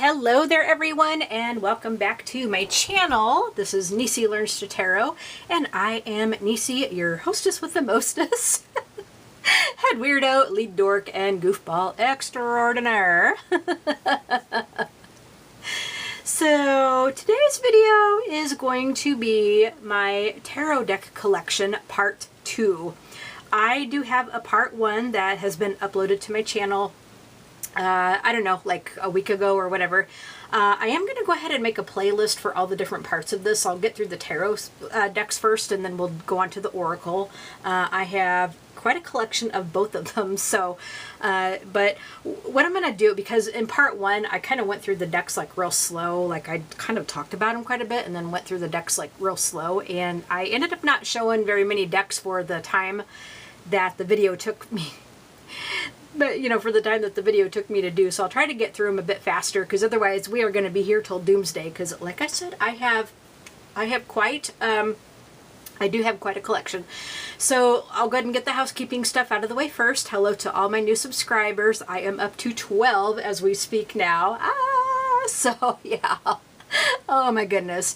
Hello there everyone, and welcome back to my channel. This is Nisi Learns to Tarot, and I am Nisi, your hostess with the mostess. Head weirdo, lead dork, and goofball extraordinaire. So today's video is going to be my tarot deck collection part 2. I do have a part 1 that has been uploaded to my channel I don't know, like a week ago or whatever. I am going to go ahead and make a playlist for all the different parts of this. I'll get through the tarot decks first, and then we'll go on to the oracle. I have quite a collection of both of them, so but what I'm going to do, because in part 1 I kind of went through the decks like real slow, like I kind of talked about them quite a bit and then went through the decks like real slow, and I ended up not showing very many decks for the time that the video took me. But, you know, for the time that the video took me to do. So I'll try to get through them a bit faster, because otherwise we are going to be here till doomsday. Because, like I said, I do have quite a collection. So I'll go ahead and get the housekeeping stuff out of the way first. Hello to all my new subscribers. I am up to 12 as we speak now. So yeah. Oh my goodness.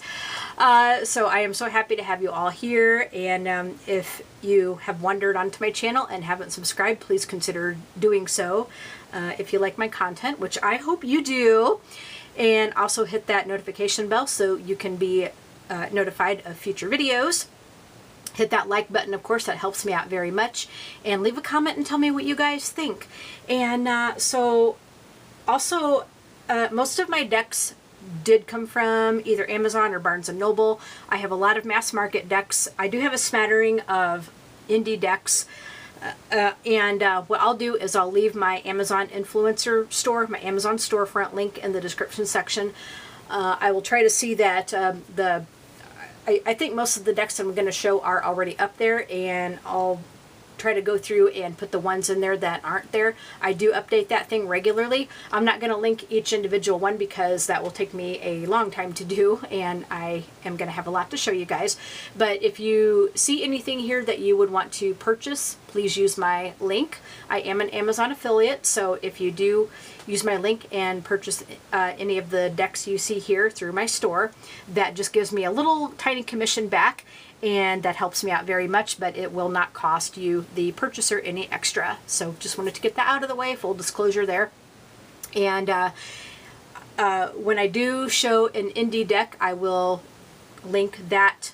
So I am so happy to have you all here, and if you have wandered onto my channel and haven't subscribed, please consider doing so if you like my content, which I hope you do, and also hit that notification bell so you can be notified of future videos. Hit that like button, of course, that helps me out very much, and leave a comment and tell me what you guys think. And so also most of my decks did come from either Amazon or Barnes & Noble. I have a lot of mass market decks. I do have a smattering of indie decks. And what I'll do is I'll leave my Amazon influencer store, my Amazon storefront link in the description section. I will try to see that I think most of the decks I'm going to show are already up there, and I'll try to go through and put the ones in there that aren't there. I do update that thing regularly. I'm not going to link each individual one because that will take me a long time to do, and I am going to have a lot to show you guys. But if you see anything here that you would want to purchase, please use my link. I am an Amazon affiliate, so if you do use my link and purchase any of the decks you see here through my store, that just gives me a little tiny commission back, and that helps me out very much, but it will not cost you, the purchaser, any extra. So just wanted to get that out of the way, full disclosure there. And when I do show an indie deck, I will link that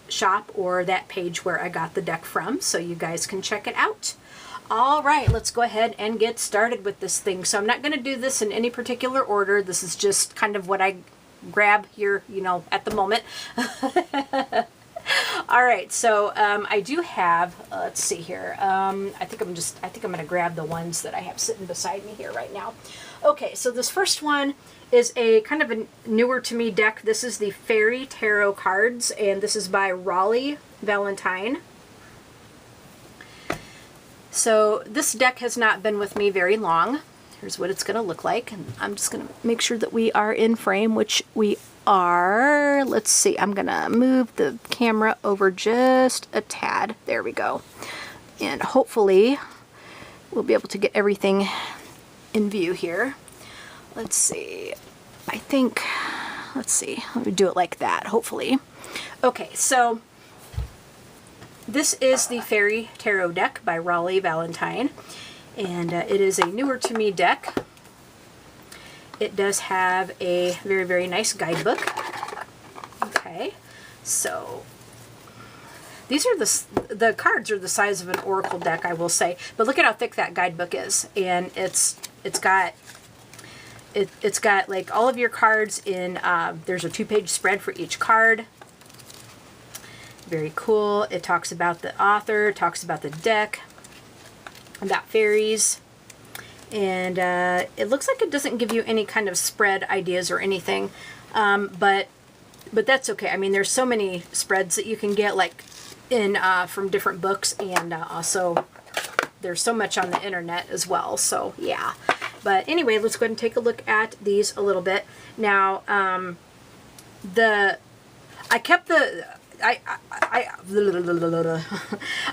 shop or that page where I got the deck from, so you guys can check it out. All right, let's go ahead and get started with this thing. So I'm not going to do this in any particular order. This is just kind of what I grab here, you know, at the moment. All right, so I do have, let's see here. I think I'm going to grab the ones that I have sitting beside me here right now. Okay, so this first one is a kind of a newer to me deck. This is the Fairy Tarot cards, and this is by Raleigh Valentine. So this deck has not been with me very long. Here's what it's going to look like, and I'm just going to make sure that we are in frame, which we are. Let's see, I'm going to move the camera over just a tad. There we go. And hopefully we'll be able to get everything in view here. Let's see. I think, let's see, let me do it like that, hopefully. Okay, so this is the Fairy Tarot deck by Raleigh Valentine, and it is a newer to me deck. It does have a very, very nice guidebook. Okay, so these are the cards are the size of an oracle deck, I will say, but look at how thick that guidebook is, and it's got like all of your cards in. There's a 2-page spread for each card. Very cool. It talks about the author, talks about the deck, about fairies, and it looks like it doesn't give you any kind of spread ideas or anything, but that's okay. I mean, there's so many spreads that you can get, like in from different books, and also there's so much on the internet as well. So yeah. But anyway, let's go ahead and take a look at these a little bit now. I kept the. I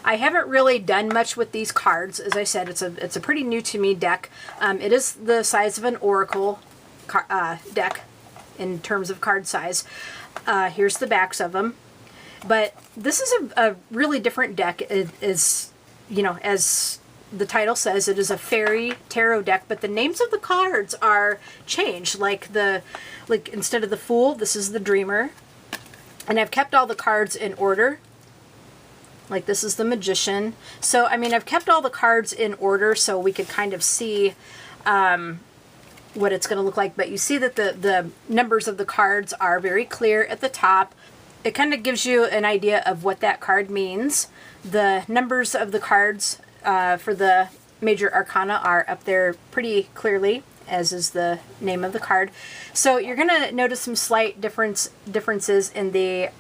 haven't really done much with these cards. As I said, it's a pretty new to me deck. It is the size of an oracle deck in terms of card size. Here's the backs of them. But this is a really different deck. It is, you know, as the title says, it is a fairy tarot deck, but the names of the cards are changed. Like instead of the Fool, this is the Dreamer. And I've kept all the cards in order. Like this is the Magician. So, I mean, I've kept all the cards in order so we could kind of see what it's going to look like. But you see that the numbers of the cards are very clear at the top. It kind of gives you an idea of what that card means. The numbers of the cards for the major arcana are up there pretty clearly, as is the name of the card. So you're going to notice some slight differences in the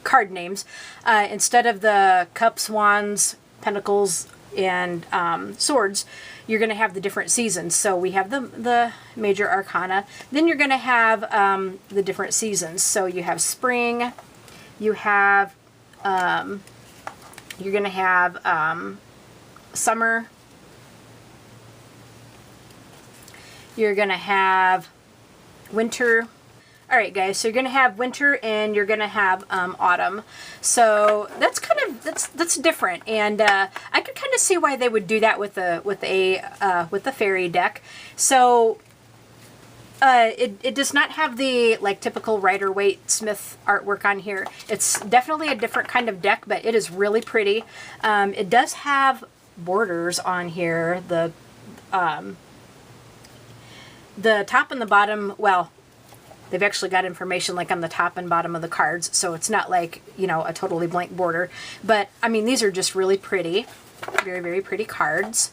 card names. Instead of the cups, wands, pentacles, and swords, you're going to have the different seasons. So we have the major arcana. Then you're going to have the different seasons. So you have spring. You have you're going to have summer. You're going to have winter. All right, guys, so you're going to have winter and you're going to have autumn. So that's kind of, that's different. And I could kind of see why they would do that with the fairy deck. So it does not have the like typical Rider-Waite Smith artwork on here. It's definitely a different kind of deck, but it is really pretty. It does have borders on here. The top and the bottom, well, they've actually got information like on the top and bottom of the cards, so it's not like, you know, a totally blank border. But, I mean, these are just really pretty. Very, very pretty cards.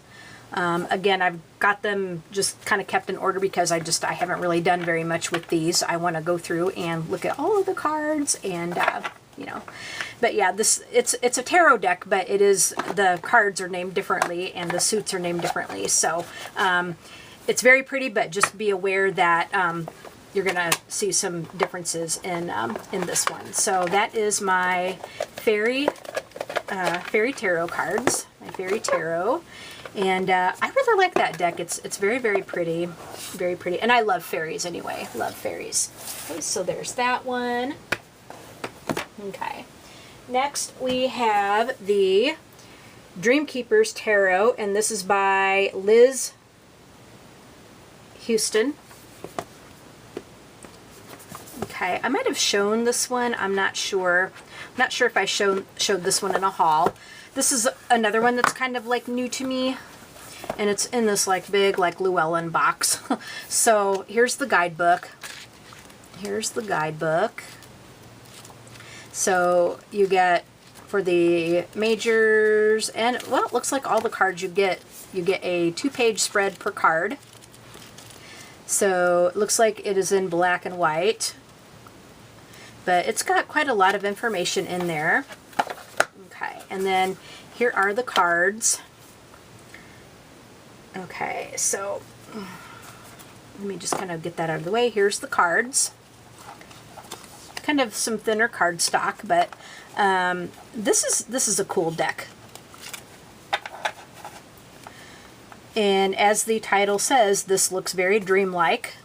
Again, I've got them just kind of kept in order because I haven't really done very much with these. I want to go through and look at all of the cards and, you know. But yeah, it's a tarot deck, but it is, the cards are named differently and the suits are named differently. So, it's very pretty, but just be aware that you're gonna see some differences in this one. So that is my fairy tarot cards, my fairy tarot, and I really like that deck. It's very, very pretty, very pretty, and I love fairies anyway. Love fairies. Okay, so there's that one. Okay, next we have the Dreamkeepers Tarot, and this is by Liz Houston. Okay, I might have shown this one. I'm not sure. I'm not sure if I showed this one in a haul. This is another one that's kind of like new to me, and it's in this like big like Llewellyn box. So here's the guidebook. Here's the guidebook. So you get for the majors, and well, it looks like all the cards you get a 2-page spread per card. So it looks like it is in black and white, but it's got quite a lot of information in there. Okay, and then here are the cards. Okay, so let me just kind of get that out of the way. Here's the cards. Kind of some thinner card stock, but this is a cool deck. And as the title says, this looks very dreamlike.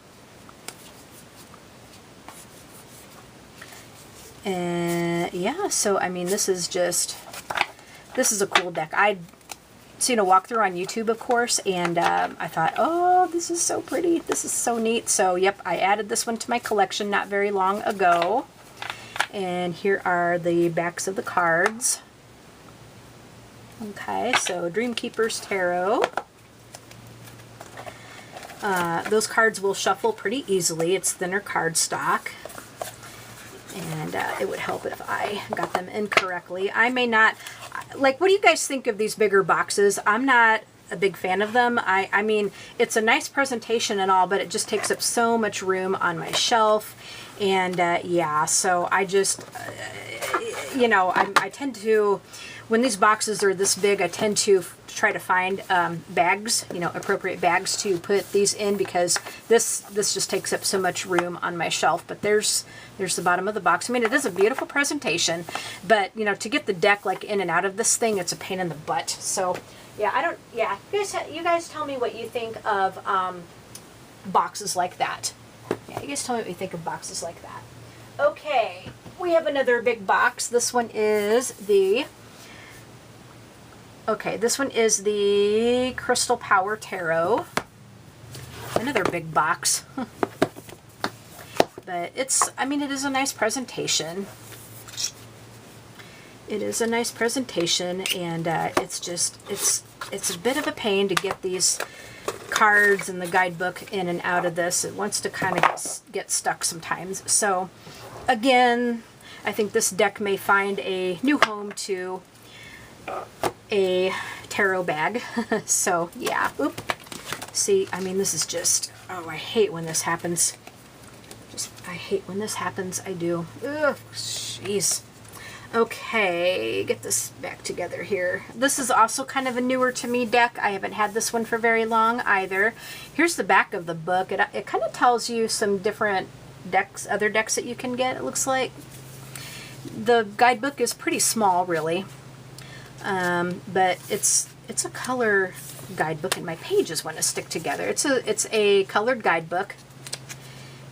And yeah, so I mean, this is a cool deck. I'd seen a walkthrough on YouTube, of course, and I thought, oh, this is so pretty. This is so neat. So yep, I added this one to my collection not very long ago. And here are the backs of the cards. Okay, so Dreamkeepers Tarot. Those cards will shuffle pretty easily. It's thinner card stock. And it would help if I got them incorrectly. I may not, like, what do you guys think of these bigger boxes? I'm not a big fan of them. I mean, it's a nice presentation and all, but it just takes up so much room on my shelf. And yeah, so I just, you know, I tend to, when these boxes are this big, I tend to try to find bags, you know, appropriate bags to put these in, because this just takes up so much room on my shelf. But there's the bottom of the box. I mean, it is a beautiful presentation, but you know, to get the deck like in and out of this thing, it's a pain in the butt. So Yeah, I don't, yeah. You guys tell me what you think of boxes like that. Yeah, you guys tell me what you think of boxes like that. Okay, we have another big box. This one is the, okay, this one is the Crystal Power Tarot. Another big box. But it's, I mean, it is a nice presentation. It is a nice presentation, and it's just, it's a bit of a pain to get these cards and the guidebook in and out of this. It wants to kind of get stuck sometimes. So again, I think this deck may find a new home to a tarot bag. So yeah, oop. See, I mean, this is just, oh, I hate when this happens. I hate when this happens. I do. Ugh, jeez. Okay, get this back together here. This is also kind of a newer to me deck. I haven't had this one for very long either. Here's the back of the book. It kind of tells you some different decks, other decks that you can get, it looks like. The guidebook is pretty small, really. But it's a color guidebook, and my pages want to stick together. It's a colored guidebook.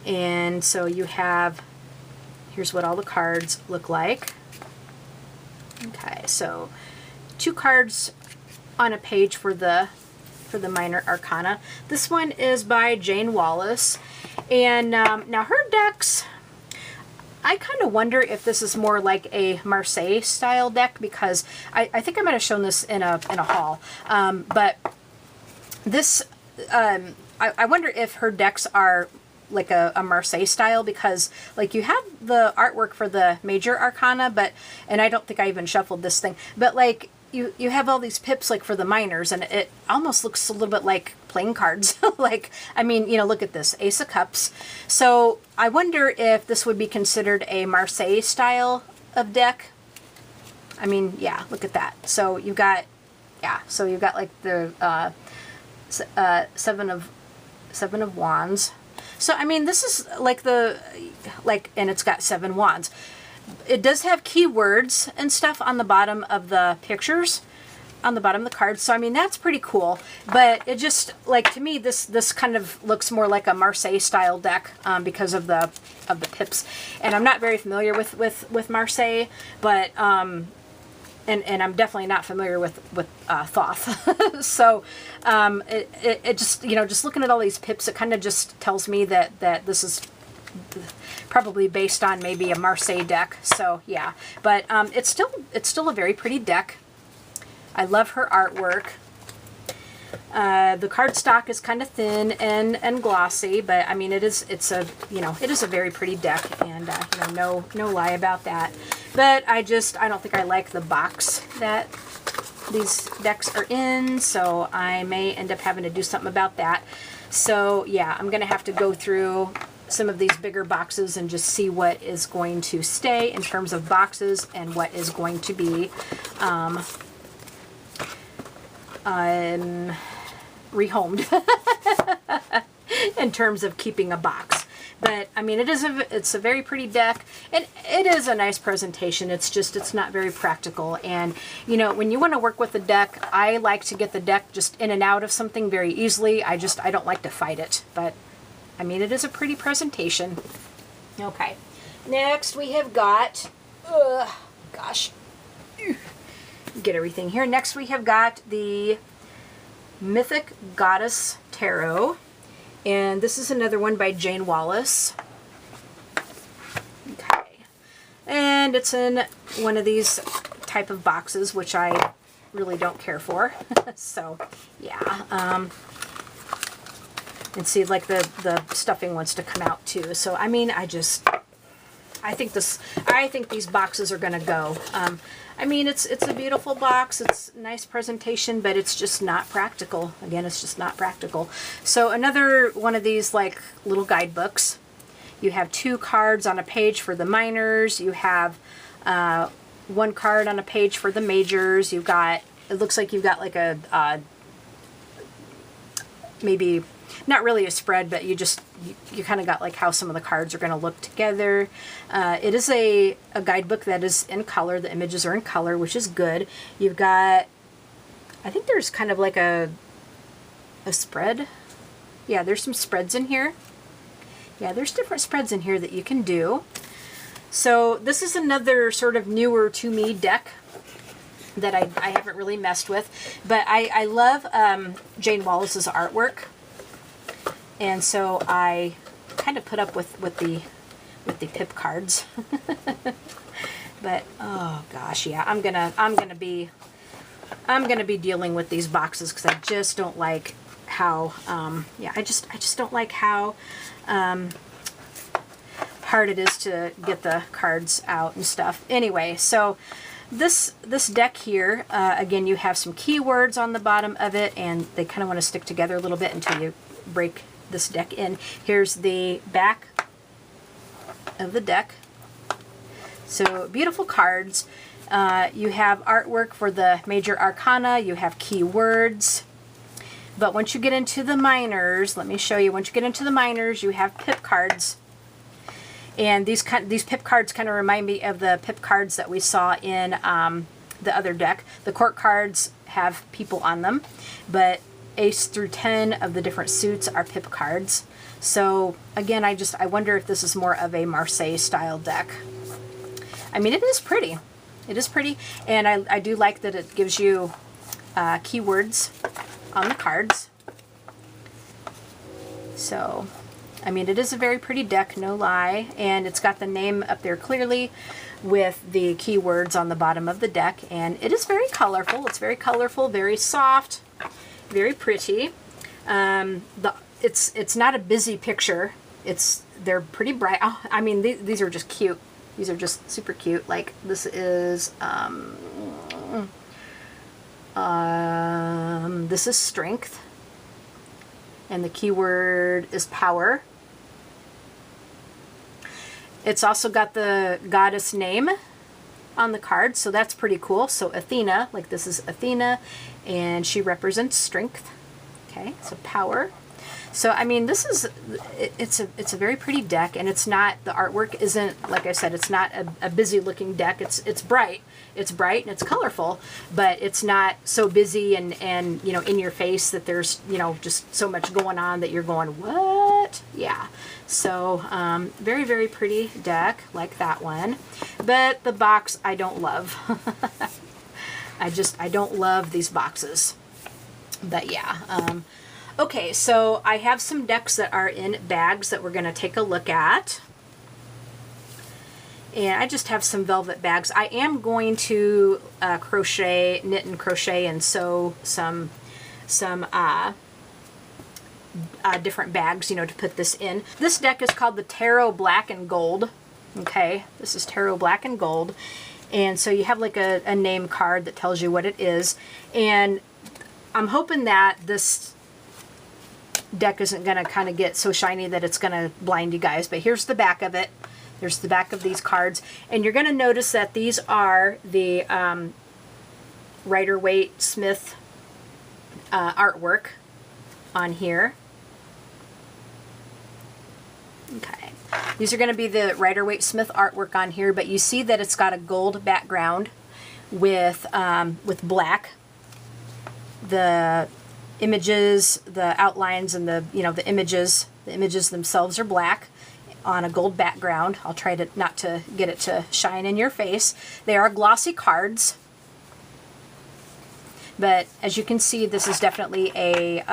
And so you have, here's what all the cards look like. Okay, so 2 cards on a page for the minor arcana. This one is by Jane Wallace, and now her decks, I kind of wonder if this is more like a Marseille style deck, because I think I might have shown this in a haul, but this I wonder if her decks are like a Marseille style, because like you have the artwork for the major arcana, but, and I don't think I even shuffled this thing, but like you have all these pips like for the minors, and it almost looks a little bit like playing cards. Like, I mean, you know, look at this, Ace of Cups. So I wonder if this would be considered a Marseille style of deck. I mean, yeah, look at that. So you got, yeah, so you've got like the seven of wands. So, I mean, this is like and it's got 7 wands. It does have keywords and stuff on the bottom of the pictures, on the bottom of the cards. So, I mean, that's pretty cool. But it just, like, to me, this kind of looks more like a Marseille style deck because of the pips. And I'm not very familiar with Marseille, but and I'm definitely not familiar with Thoth. So it just, you know, just looking at all these pips, it kind of just tells me that this is probably based on maybe a Marseille deck. So yeah, but it's still a very pretty deck. I love her artwork. The cardstock is kind of thin and glossy, but I mean, it's a very pretty deck, and you know, no lie about that. But I don't think I like the box that these decks are in, so I may end up having to do something about that. So yeah, I'm gonna have to go through some of these bigger boxes and just see what is going to stay in terms of boxes and what is going to be rehomed in terms of keeping a box. But I mean, it's a very pretty deck, and it is a nice presentation. It's not very practical. And you know, when you want to work with the deck, I like to get the deck just in and out of something very easily. I don't like to fight it. But I mean, it is a pretty presentation. Okay, next we have got, get everything here. Next we have got the Mythic Goddess Tarot, and this is another one by Jane Wallace. Okay, and it's in one of these type of boxes, which I really don't care for. So yeah, and see, like the stuffing wants to come out too. So I mean, I think these boxes are gonna go. I mean, it's a beautiful box. It's a nice presentation, but it's just not practical. Again, it's just not practical. So another one of these like little guidebooks. You have 2 cards on a page for the minors. You have 1 card on a page for the majors. You've got, it looks like you've got like a maybe not really a spread, but you kind of got like how some of the cards are going to look together. It is a guidebook that is in color. The images are in color, which is good. You've got I think there's kind of like a spread. Yeah, there's some spreads in here. Yeah, there's different spreads in here that you can do. So this is another sort of newer to me deck that I haven't really messed with. But I love Jane Wallace's artwork. And so I kind of put up with the pip cards. But oh gosh, yeah, I'm gonna be dealing with these boxes because I just don't like how yeah, I just don't like how hard it is to get the cards out and stuff. Anyway, so this deck here, again, you have some keywords on the bottom of it, and they kind of want to stick together a little bit until you break this deck in. Here's the back of the deck. So beautiful cards. You have artwork for the major arcana. You have keywords. But once you get into the minors, let me show you. Once you get into the minors, you have pip cards. And these pip cards kind of remind me of the pip cards that we saw in the other deck. The court cards have people on them, but Ace through 10 of the different suits are pip cards. So again, I wonder if this is more of a Marseille style deck. I mean, it is pretty. It is pretty, and I do like that it gives you keywords on the cards. So, I mean, it is a very pretty deck, no lie, and it's got the name up there clearly with the keywords on the bottom of the deck, and it is very colorful. It's very colorful, very soft, very pretty. It's not a busy picture. They're pretty bright. Oh, I mean, these are just cute. These are just super cute. Like this is this is strength, and the keyword is power. It's also got the goddess name on the card, so that's pretty cool. So Athena, like this is Athena, and she represents strength. Okay, so power. So I mean, it's a very pretty deck, and it's not, the artwork isn't, like I said, it's not a busy looking deck. It's bright. It's bright and it's colorful, but it's not so busy and you know, in your face that there's, you know, just so much going on that you're going, what? Yeah. So very, very pretty deck, like that one. But the box I don't love. I don't love these boxes. But yeah. Okay, so I have some decks that are in bags that we're going to take a look at. And I just have some velvet bags. I am going to knit and crochet and sew some different bags, you know, to put this in. This deck is called the Tarot Black and Gold. Okay, this is Tarot Black and Gold. And so you have like a name card that tells you what it is. And I'm hoping that this deck isn't going to kind of get so shiny that it's going to blind you guys. But here's the back of it. There's the back of these cards. And you're going to notice that these are the Rider-Waite Smith artwork on here. Okay. These are going to be the Rider-Waite Smith artwork on here, but you see that it's got a gold background with black. The images, the outlines, and the images themselves are black on a gold background. I'll try to not to get it to shine in your face. They are glossy cards, but as you can see, this is definitely a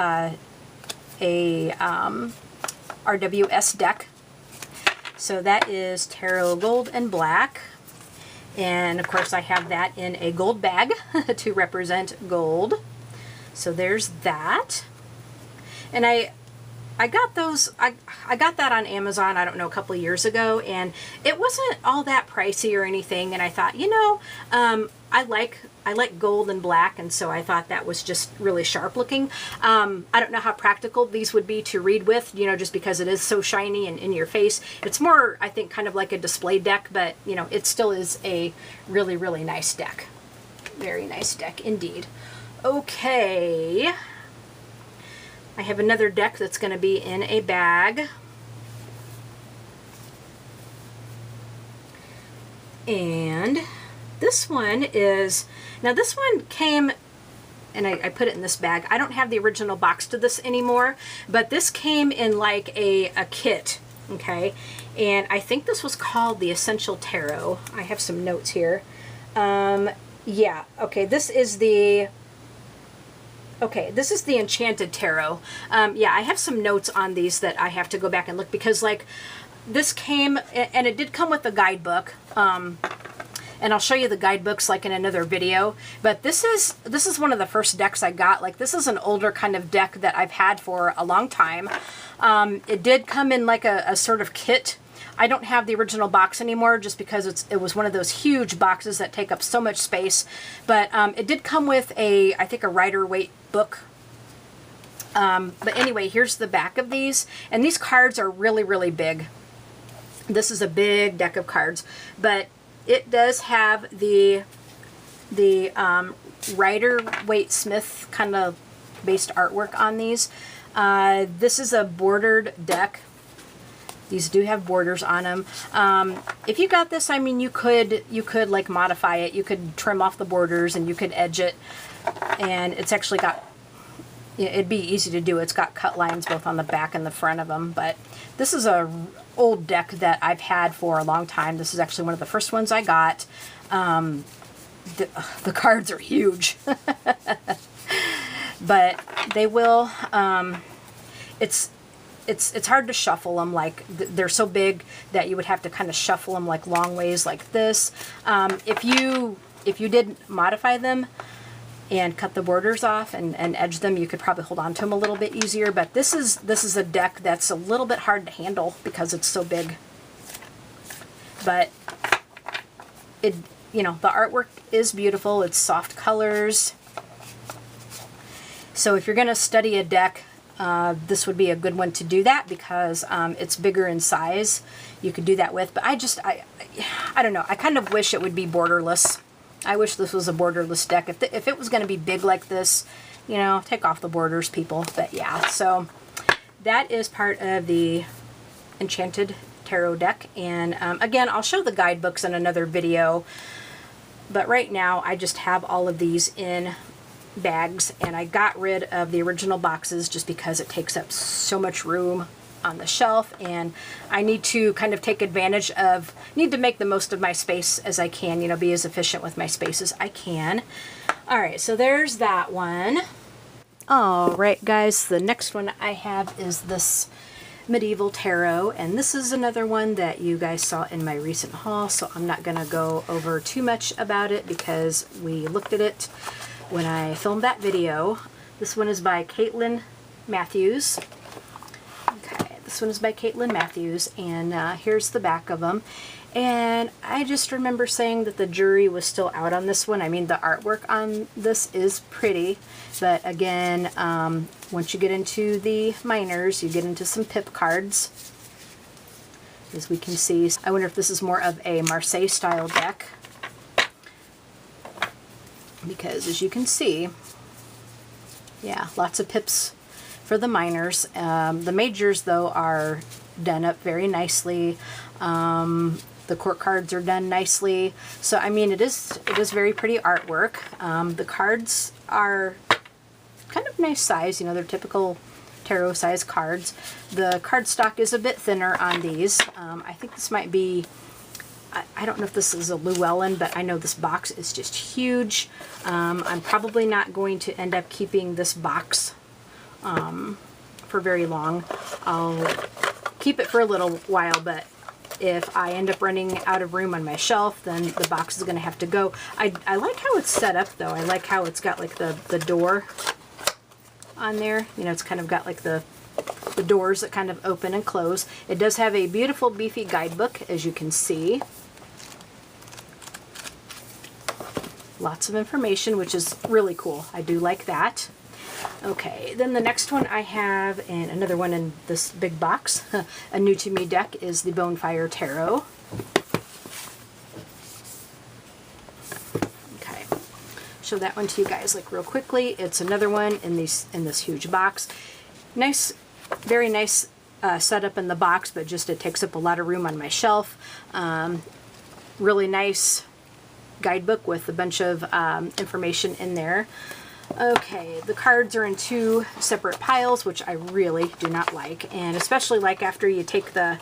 RWS deck. So that is Tarot Gold and Black, and of course I have that in a gold bag to represent gold. So there's that. And I got those, I got that on Amazon, I don't know, a couple of years ago, and it wasn't all that pricey or anything, and I thought, you know, I like gold and black, and so I thought that was just really sharp looking. I don't know how practical these would be to read with, you know, just because it is so shiny and in your face. It's more, I think, kind of like a display deck, but, you know, it still is a really, really nice deck. Very nice deck indeed. Okay, I have another deck that's going to be in a bag. And this one is, now this one came and I put it in this bag. I don't have the original box to this anymore, but this came in like a kit, okay? And I think this was called the Essential Tarot. I have some notes here. Yeah, okay, this is the Enchanted Tarot. Yeah, I have some notes on these that I have to go back and look, because like this came, and it did come with a guidebook. And I'll show you the guidebooks like in another video. But this is one of the first decks I got. Like, this is an older kind of deck that I've had for a long time. It did come in like a sort of kit. I don't have the original box anymore just because it was one of those huge boxes that take up so much space. But it did come with I think a Rider Waite book. But anyway, here's the back of these. And these cards are really, really big. This is a big deck of cards. But it does have the Rider Waite Smith kind of based artwork on these. This is a bordered deck. These do have borders on them. If you got this, I mean, you could like modify it. You could trim off the borders and you could edge it. And it's actually got, it'd be easy to do. It's got cut lines both on the back and the front of them. But this is a old deck that I've had for a long time. This is actually one of the first ones I got. The cards are huge. But they will, it's hard to shuffle them. Like, they're so big that you would have to kind of shuffle them like long ways like this. If you did modify them and cut the borders off and edge them, you could probably hold on to them a little bit easier. But this is a deck that's a little bit hard to handle because it's so big. But it, you know, the artwork is beautiful. It's soft colors. So if you're going to study a deck, this would be a good one to do that, because it's bigger in size. You could do that with. But I don't know. I kind of wish it would be borderless. I wish this was a borderless deck. If it was going to be big like this, you know, take off the borders, people. But yeah, so that is part of the Enchanted Tarot deck. And again, I'll show the guidebooks in another video. But right now, I just have all of these in bags, and I got rid of the original boxes just because it takes up so much room on the shelf, and I need to kind of take advantage of, need to make the most of my space as I can, you know, be as efficient with my space as I can. All right, so there's that one. All right, guys, the next one I have is this Medieval Tarot, and this is another one that you guys saw in my recent haul, so I'm not gonna go over too much about it because we looked at it when I filmed that video. This one is by Caitlin Matthews. Okay, this one is by Caitlin Matthews, and here's the back of them. And I just remember saying that the jury was still out on this one. I mean, the artwork on this is pretty, but again, once you get into the minors, you get into some pip cards, as we can see. I wonder if this is more of a Marseille style deck, because as you can see, yeah, lots of pips for the minors. The majors, though, are done up very nicely. The court cards are done nicely. So, I mean, it is very pretty artwork. The cards are kind of nice size. You know, they're typical tarot size cards. The cardstock is a bit thinner on these. I think this might be, I don't know if this is a Llewellyn, but I know this box is just huge. I'm probably not going to end up keeping this box for very long. I'll keep it for a little while, but if I end up running out of room on my shelf, then the box is going to have to go. I like how it's set up, though. I like how it's got like the door on there. You know, it's kind of got like the doors that kind of open and close. It does have a beautiful beefy guidebook, as you can see. Lots of information, which is really cool. I do like that. Okay, then the next one I have, and another one in this big box, a new to me deck, is the Bonefire Tarot. Okay, show that one to you guys like real quickly. It's another one in this huge box. Nice, very nice setup in the box, but just it takes up a lot of room on my shelf. Really nice guidebook with a bunch of information in there. Okay, the cards are in 2 separate piles, which I really do not like, and especially like after you take the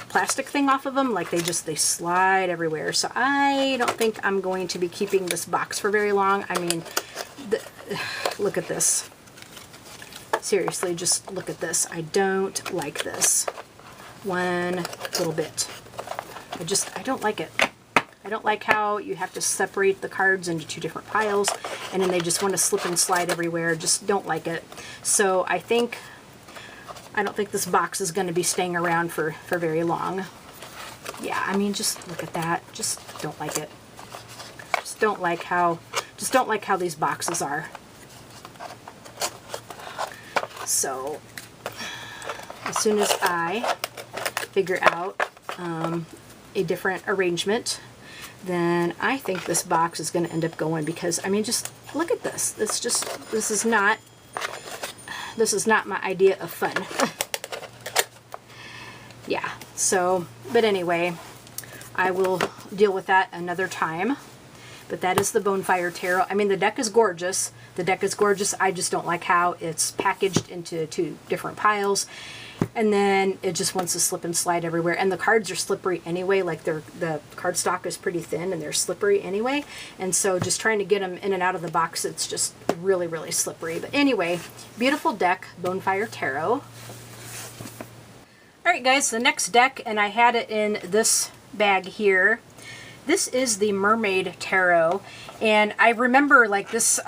plastic thing off of them, like they slide everywhere. So I don't think I'm going to be keeping this box for very long. I mean, look at this. Seriously, just look at this. I don't like this one little bit. I don't like it. I don't like how you have to separate the cards into 2 different piles, and then they just want to slip and slide everywhere. Just don't like it. So I don't think this box is going to be staying around for very long. Yeah, I mean, just look at that. Just don't like it. Just don't like how these boxes are. So as soon as I figure out a different arrangement, then I think this box is going to end up going, because I mean, just look at this. This is not my idea of fun. Yeah, so, but anyway, I will deal with that another time. But that is the Bonfire Tarot. I mean, the deck is gorgeous. The deck is gorgeous. I just don't like how it's packaged into 2 different piles. And then it just wants to slip and slide everywhere. And the cards are slippery anyway. Like the cardstock is pretty thin and they're slippery anyway. And so just trying to get them in and out of the box, it's just really, really slippery. But anyway, beautiful deck, Bonfire Tarot. Alright guys, the next deck, and I had it in this bag here. This is the Mermaid Tarot, and I remember like this,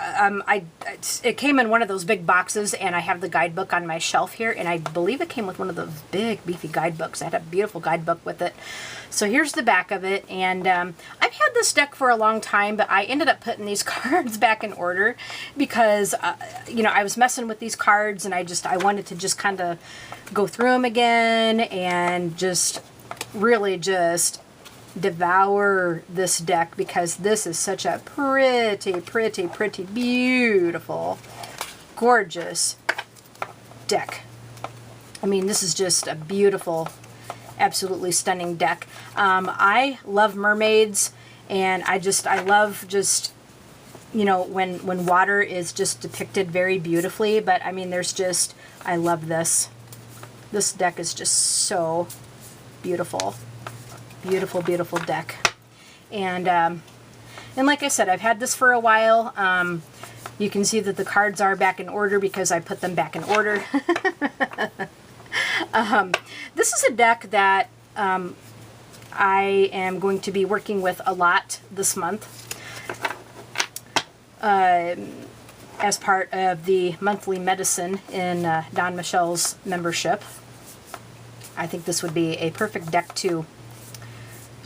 it came in one of those big boxes, and I have the guidebook on my shelf here, and I believe it came with one of those big beefy guidebooks. I had a beautiful guidebook with it. So here's the back of it, and I've had this deck for a long time, but I ended up putting these cards back in order because, you know, I was messing with these cards, and I wanted to just kind of go through them again and just really just devour this deck, because this is such a pretty, pretty, pretty beautiful, gorgeous deck. I mean, this is just a beautiful, absolutely stunning deck. I love mermaids, and I love just, you know, when water is just depicted very beautifully. But I mean, I love this. This deck is just so beautiful. Beautiful, beautiful deck. And like I said, I've had this for a while. You can see that the cards are back in order because I put them back in order. This is a deck that I am going to be working with a lot this month as part of the monthly medicine in Don Michelle's membership. I think this would be a perfect deck to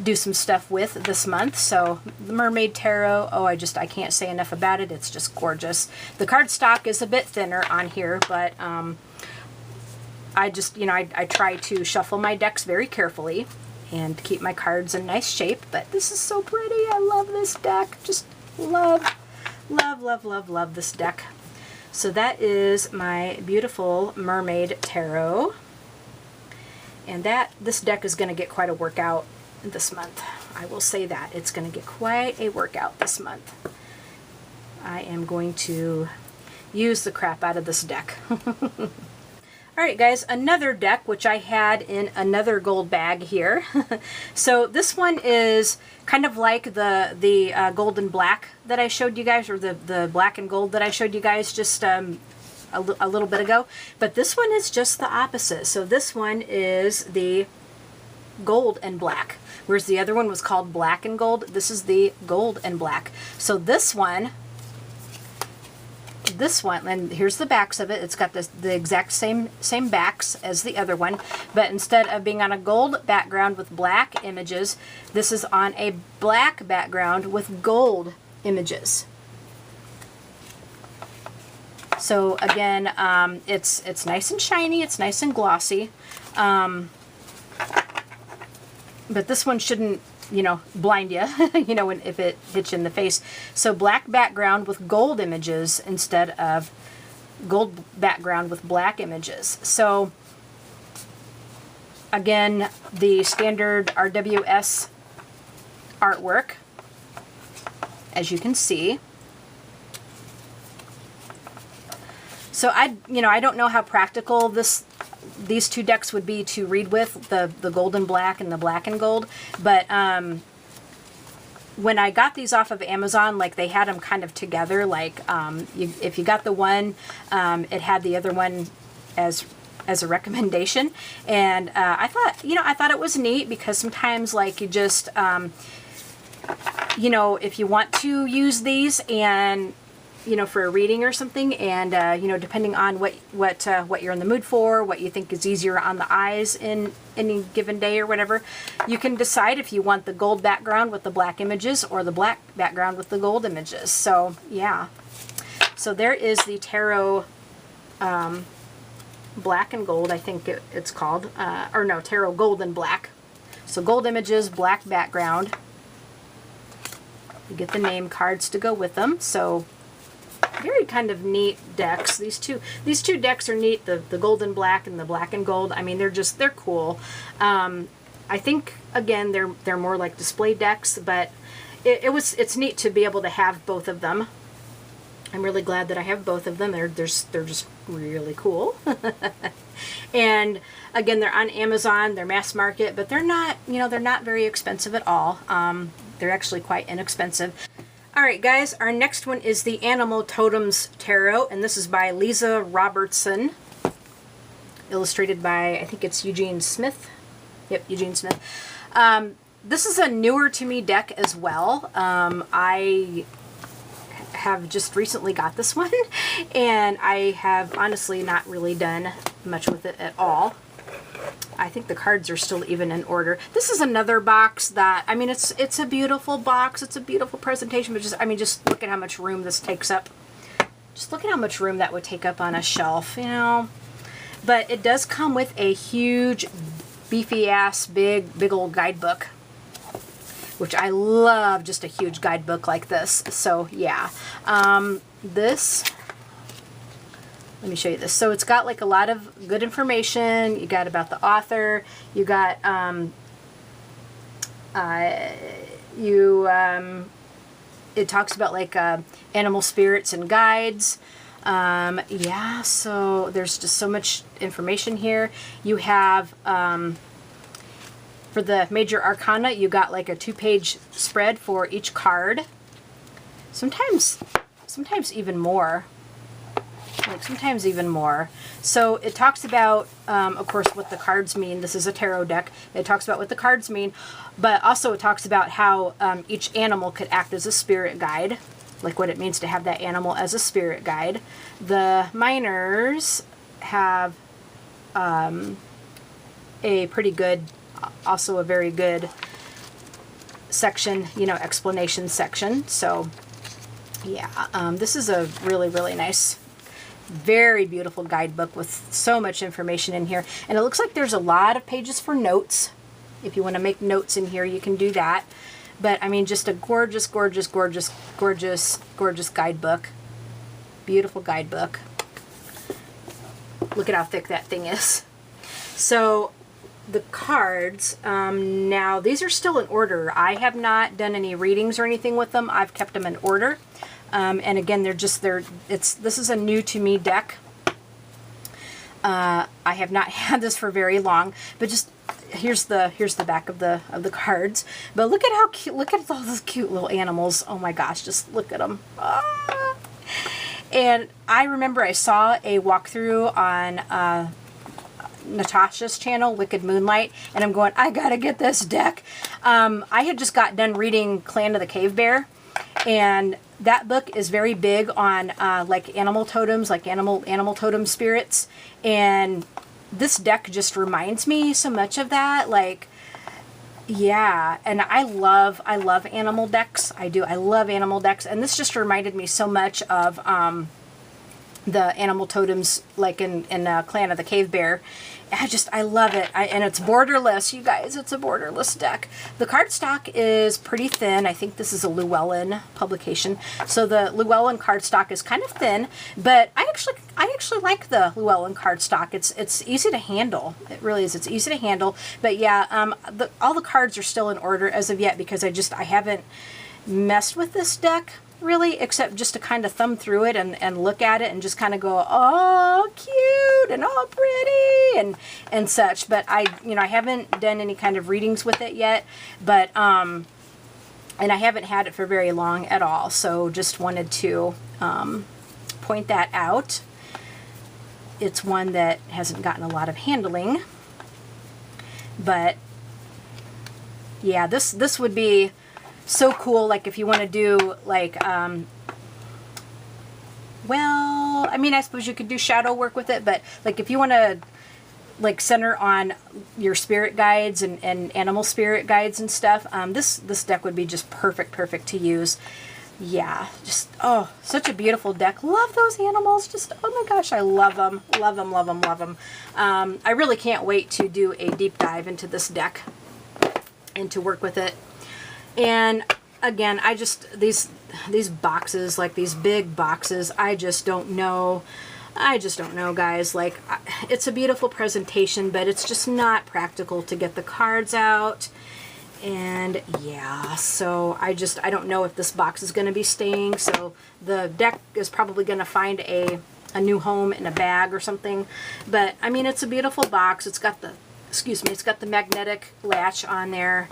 do some stuff with this month. So the Mermaid Tarot, oh, I can't say enough about it. It's just gorgeous. The cardstock is a bit thinner on here, but I just, you know, I try to shuffle my decks very carefully and keep my cards in nice shape. But this is so pretty. I love this deck. Just love, love, love, love, love this deck. So that is my beautiful Mermaid Tarot. And this deck is going to get quite a workout this month. I will say that. It's going to get quite a workout this month. I am going to use the crap out of this deck. Alright guys, another deck which I had in another gold bag here. So this one is kind of like the gold and black that I showed you guys, or the black and gold that I showed you guys just a little bit ago. But this one is just the opposite. So this one is the gold and black, whereas the other one was called black and gold. This is the gold and black. So this one, and here's the backs of it. It's got the exact same backs as the other one, but instead of being on a gold background with black images, this is on a black background with gold images. So again, it's nice and shiny, it's nice and glossy. But this one shouldn't, you know, blind you, you know, if it hits you in the face. So black background with gold images instead of gold background with black images. So again, the standard RWS artwork, as you can see. So I don't know how practical these two decks would be to read with, the gold and black and the black and gold, but when I got these off of Amazon, like they had them kind of together, like if you got the one, it had the other one as a recommendation, and I thought it was neat, because sometimes like you just if you want to use these and for a reading or something, and depending on what you're in the mood for, what you think is easier on the eyes in any given day or whatever, you can decide if you want the gold background with the black images or the black background with the gold images. So yeah, so there is the tarot black and gold, I think it's called, or no, tarot gold and black. So gold images, black background. You get the name cards to go with them. So very kind of neat decks. These two decks are neat. The gold and black and the black and gold. I mean, they're cool. I think again they're more like display decks, but it's neat to be able to have both of them. I'm really glad that I have both of them. They're just really cool. And again, they're on Amazon. They're mass market, but they're not very expensive at all. They're actually quite inexpensive. Alright guys, our next one is the Animal Totems Tarot, and this is by Lisa Robertson. Illustrated by, I think it's Eugene Smith. Yep, Eugene Smith. This is a newer to me deck as well. I have just recently got this one, and I have honestly not really done much with it at all. I think the cards are still even in order. This is another box that, I mean, it's a beautiful box. It's a beautiful presentation, but just look at how much room this takes up. Just look at how much room that would take up on a shelf, But it does come with a huge, beefy ass, big old guidebook, which I love, just a huge guidebook like this. So yeah, let me show you this. So it's got like a lot of good information. You got about the author. You got it talks about like animal spirits and guides. Yeah, so there's just so much information here. You have for the major arcana, you got like a 2-page spread for each card. Sometimes even more. Sometimes even more. So it talks about, of course, what the cards mean. This is a tarot deck. It talks about what the cards mean, but also it talks about how each animal could act as a spirit guide, like what it means to have that animal as a spirit guide. The minors have a pretty good, also a very good section, explanation section. So yeah, this is a really, really nice, very beautiful guidebook with so much information in here. And it looks like there's a lot of pages for notes. If you want to make notes in here, you can do that. But I mean, just a gorgeous, gorgeous, gorgeous, gorgeous, gorgeous guidebook. Beautiful guidebook. Look at how thick that thing is. So the cards, now these are still in order. I have not done any readings or anything with them. I've kept them in order. And again, this is a new to me deck. I have not had this for very long, but just here's the back of the cards. But look at how cute, look at all those cute little animals. Oh my gosh, just look at them. Ah. And I remember I saw a walkthrough on Natasha's channel, Wicked Moonlight, and I'm going, I gotta get this deck. I had just got done reading Clan of the Cave Bear, and that book is very big on like animal totems, like animal totem spirits, and this deck just reminds me so much of that. Like, yeah, and I love animal decks. I do. I love animal decks, and this just reminded me so much of the animal totems, like in Clan of the Cave Bear. I love it. And it's borderless, you guys. It's a borderless deck. The cardstock is pretty thin. I think this is a Llewellyn publication. So the Llewellyn cardstock is kind of thin, but I actually like the Llewellyn cardstock. It's easy to handle. It really is. It's easy to handle. But yeah, all the cards are still in order as of yet because I haven't messed with this deck really, except just to kind of thumb through it and look at it and just kind of go, oh, cute and all pretty and such. But I haven't done any kind of readings with it yet, but and I haven't had it for very long at all, so just wanted to point that out. It's one that hasn't gotten a lot of handling, but yeah, this would be so cool, like if you want to do like well, I mean, I suppose you could do shadow work with it, but like if you want to like center on your spirit guides and animal spirit guides and stuff, this deck would be just perfect to use. Yeah, just, oh, such a beautiful deck. Love those animals. Just, oh my gosh, I love them. Love them. I really can't wait to do a deep dive into this deck and to work with it. And again, these boxes, like these big boxes, I just don't know, guys. Like, it's a beautiful presentation, but it's just not practical to get the cards out. And yeah, so I don't know if this box is going to be staying. So the deck is probably going to find a new home in a bag or something. But I mean, it's a beautiful box. It's got the magnetic latch on there.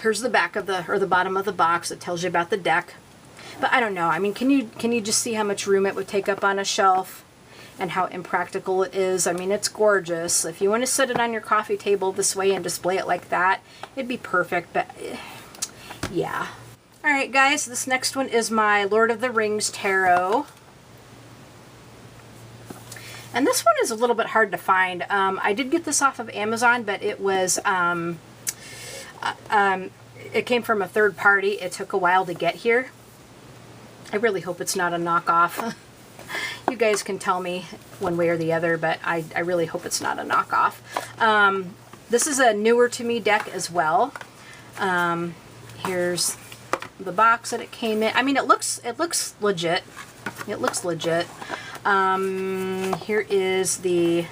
Here's the back of the bottom of the box that tells you about the deck. But I don't know. I mean, can you just see how much room it would take up on a shelf and how impractical it is? I mean, it's gorgeous. If you want to set it on your coffee table this way and display it like that, it'd be perfect. But yeah. All right, guys, this next one is my Lord of the Rings Tarot. And this one is a little bit hard to find. I did get this off of Amazon, but it was it came from a third party. It took a while to get here. I really hope it's not a knockoff. You guys can tell me one way or the other, but I really hope it's not a knockoff. This is a newer to me deck as well. Here's the box that it came in. I mean, it looks legit. It looks legit. Here is it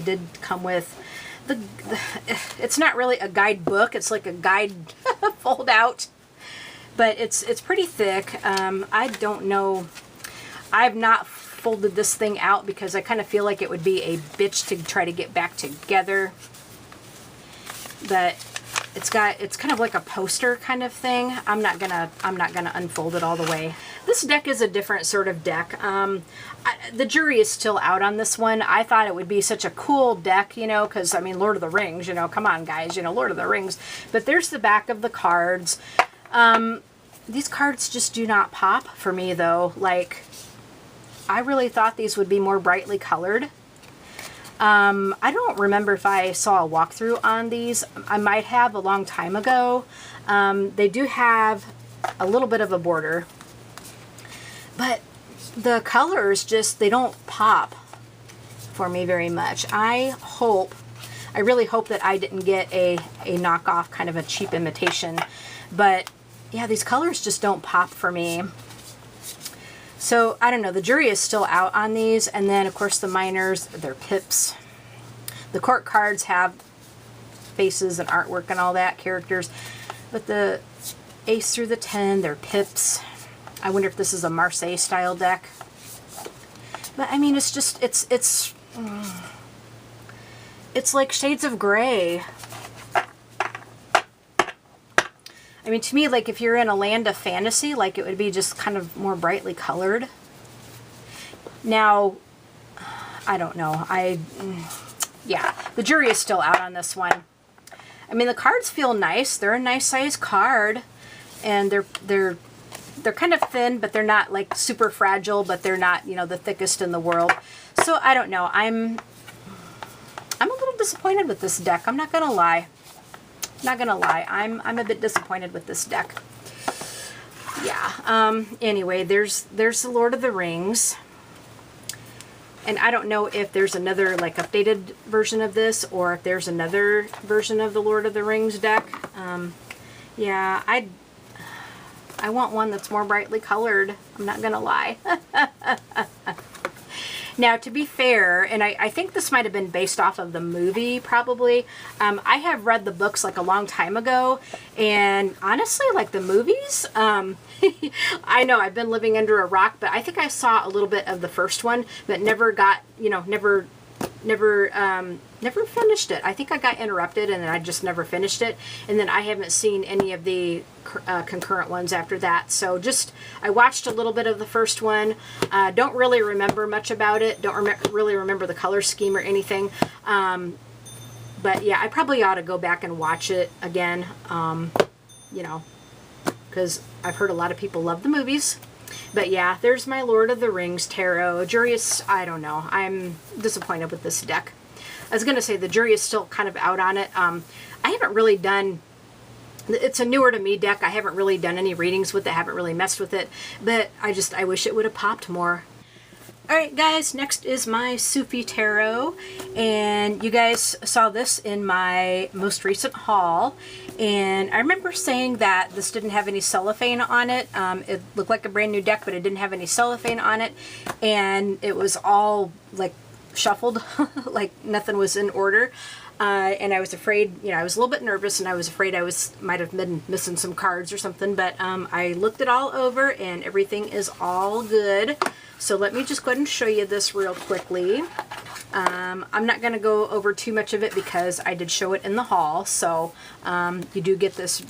did come with it's not really a guidebook. It's like a guide fold out, but it's pretty thick. I don't know. I've not folded this thing out because I kind of feel like it would be a bitch to try to get back together. But it's kind of like a poster kind of thing. I'm not gonna unfold it all the way. This deck is a different sort of deck. The jury is still out on this one. I thought it would be such a cool deck, you know, because I mean, Lord of the Rings, you know, come on guys, you know, Lord of the Rings. But there's the back of the cards. These cards just do not pop for me though. Like, I really thought these would be more brightly colored. I don't remember if I saw a walkthrough on these. I might have a long time ago. They do have a little bit of a border, but the colors just, they don't pop for me very much. I really hope that I didn't get a knockoff, kind of a cheap imitation, but yeah, these colors just don't pop for me. So I don't know, the jury is still out on these. And then of course the minors, they're pips. The court cards have faces and artwork and all that, characters, but the ace through the 10, they're pips. I wonder if this is a Marseille style deck. But I mean, it's just, it's like shades of gray. I mean, to me, like if you're in a land of fantasy, like it would be just kind of more brightly colored. Now, I don't know. Yeah, the jury is still out on this one. I mean, the cards feel nice. They're a nice size card, and they're kind of thin, but they're not like super fragile, but they're not, you know, the thickest in the world. So I don't know. I'm a little disappointed with this deck. I'm not gonna lie. Not gonna lie. I'm a bit disappointed with this deck. Yeah. Anyway, there's the Lord of the Rings. And I don't know if there's another like updated version of this, or if there's another version of the Lord of the Rings deck. Yeah, I want one that's more brightly colored. I'm not gonna lie. Now, to be fair, and I think this might have been based off of the movie, probably. I have read the books like a long time ago, and honestly, like the movies, I know I've been living under a rock, but I think I saw a little bit of the first one, but never got, you know, never finished it. I think I got interrupted and then I just never finished it. And then I haven't seen any of the concurrent ones after that. So just, I watched a little bit of the first one. Don't really remember much about it. Don't really remember the color scheme or anything. But yeah, I probably ought to go back and watch it again. You know, because I've heard a lot of people love the movies. But yeah, there's my Lord of the Rings Tarot. Jury is, I don't know. I'm disappointed with this deck. I was going to say the jury is still kind of out on it. I haven't really done, it's a newer to me deck. I haven't really done any readings with it. Haven't really messed with it. But I wish it would have popped more. Alright guys, next is my Sufi Tarot, and you guys saw this in my most recent haul, and I remember saying that this didn't have any cellophane on it. It looked like a brand new deck, but it didn't have any cellophane on it, and it was all like shuffled, like nothing was in order. And I was afraid, you know, I was a little bit nervous, and I was afraid I might have been missing some cards or something, but I looked it all over and everything is all good. So let me just go ahead and show you this real quickly. I'm not going to go over too much of it because I did show it in the haul. So you do get this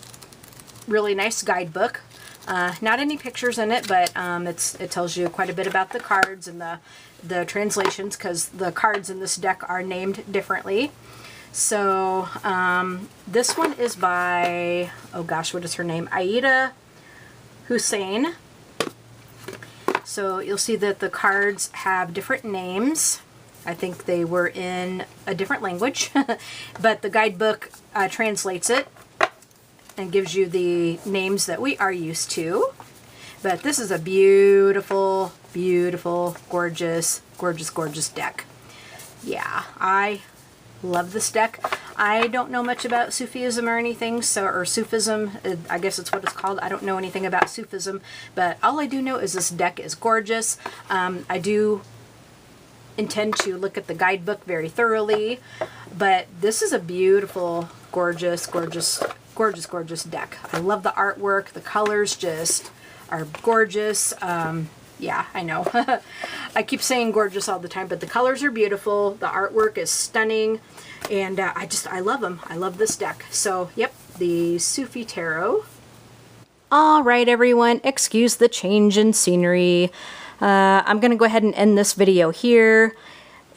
really nice guidebook. Not any pictures in it, but it tells you quite a bit about the cards and the translations, because the cards in this deck are named differently. So this one is by, oh gosh, what is her name? Aida Hussein. So you'll see that the cards have different names. I think they were in a different language, but the guidebook translates it and gives you the names that we are used to. But this is a beautiful, beautiful, gorgeous, gorgeous, gorgeous deck. Yeah, I love this deck. I don't know much about Sufism or anything, or Sufism, I guess it's what it's called. I don't know anything about Sufism, but all I do know is this deck is gorgeous. I do intend to look at the guidebook very thoroughly, but this is a beautiful, gorgeous, gorgeous, gorgeous, gorgeous deck. I love the artwork. The colors just are gorgeous. Yeah, I know. I keep saying gorgeous all the time, but the colors are beautiful. The artwork is stunning, and I love them. I love this deck. So, yep, the Sufi Tarot. All right, everyone, excuse the change in scenery. I'm going to go ahead and end this video here,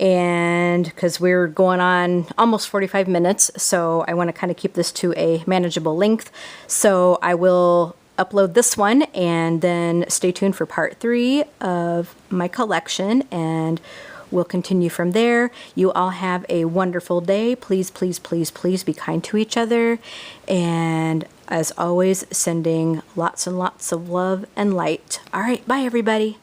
and because we're going on almost 45 minutes, so I want to kind of keep this to a manageable length. So I will upload this one, and then stay tuned for part 3 of my collection, and we'll continue from there. You all have a wonderful day. Please, please, please, please be kind to each other, and as always, sending lots and lots of love and light. All right, bye everybody.